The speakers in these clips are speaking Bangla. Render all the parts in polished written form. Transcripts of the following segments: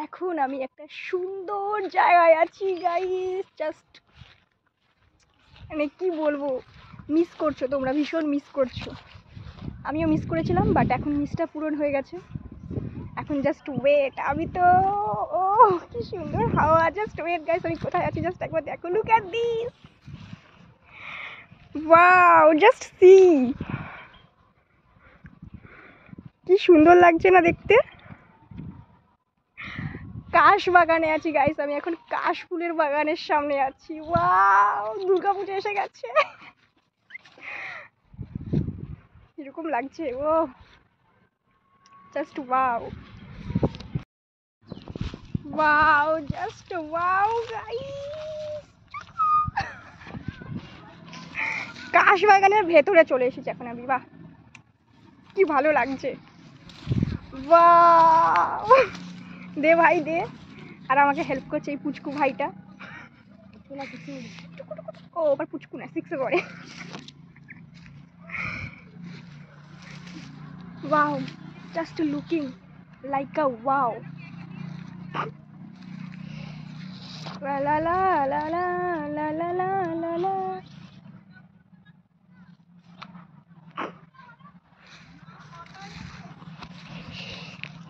এখন আমি একটা সুন্দর জায়গায় আছি গাইস। জাস্ট মানে কি বলবো, মিস করছো তোমরা, ভীষণ মিস করছো, আমিও মিস করেছিলাম, বাট এখন মিসটা পূরণ হয়ে গেছে। এখন জাস্ট ওয়েট, আমি তো ও কি সুন্দর হাওয়া, জাস্ট ওয়েট গাইস, আমি কোথায় আছি জাস্ট একবার দেখো। Look at this, wow, just see, কি সুন্দর লাগছে না দেখতে। কাশ বাগানে আছি গাইস, আমি এখন কাশ ফুলের বাগানের সামনে আছি। ওয়াও, দুর্গাপুজো এসে গেছে, এরকম লাগছে। ও just wow, wow, just wow guys, কাশ বাগানের ভেতরে চলে এসেছি এখন আমি। বাহ, কি ভালো লাগছে। ওয়াও, দে ভাই দে। আর আমাকে হেল্প করছে এই পুচকু ভাইটা। ও আবার পুচকু না, সিক্সে করে। ওয়াও, জাস্ট লুকিং লাইক আ ওয়াও। লা লা লা লা লা লা লা লা লা লা।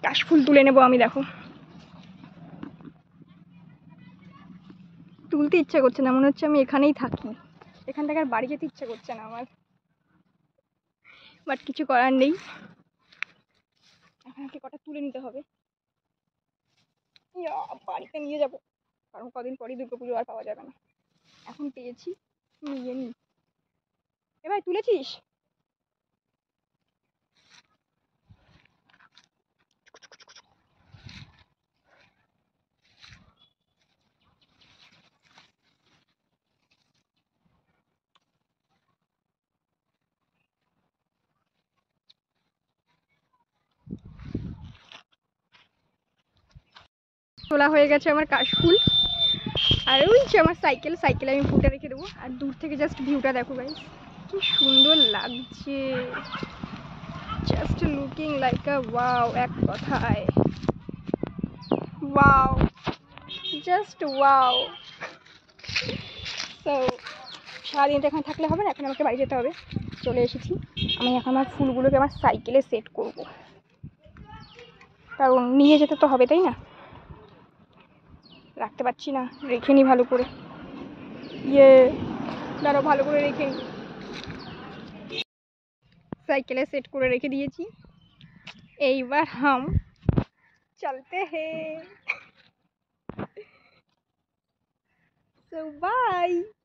কাশফুল তুলে নেবো আমি, দেখো তুলতে ইচ্ছা করছে না, মনে হচ্ছে আমি এখানেই থাকি, এখান থেকে আর বাড়ি যেতে ইচ্ছা করছে না আমার, বাট কিছু করার নেই, এখন আমাকে কটা তুলে নিতে হবে, বাড়িতে নিয়ে যাবো, কারণ কদিন পরই দুর্গাপুজো, আর পাওয়া যাবে না। এখন পেয়েছি, নিয়ে নি। এ ভাই তুলেছিস? তোলা হয়ে গেছে আমার কাশফুল। আর ওই যে আমার সাইকেলে আমি ফুটে রেখে দেবো। আর দূর থেকে জাস্ট ভিউটা দেখো গাইস, কি সুন্দর লাগছে, জাস্ট লুকিং লাইক আ ওয়াও, এক কথায় ওয়াও, জাস্ট ওয়াও। তো সারাদিন তো এখানে থাকলে হবে না, এখন আমাকে বাড়ি যেতে হবে। চলে এসেছি, আমি এখন আমার ফুলগুলোকে আমার সাইকেলে সেট করব, কারণ নিয়ে যেতে তো হবে, তাই না? রাখতে পারছি না, রেখে নি ভালো করে। দাঁড়াও, ভালো করে রেখে নি, সাইকেলে সেট করে রেখে দিয়েছি। এইবার হাম চলতে হে। So bye.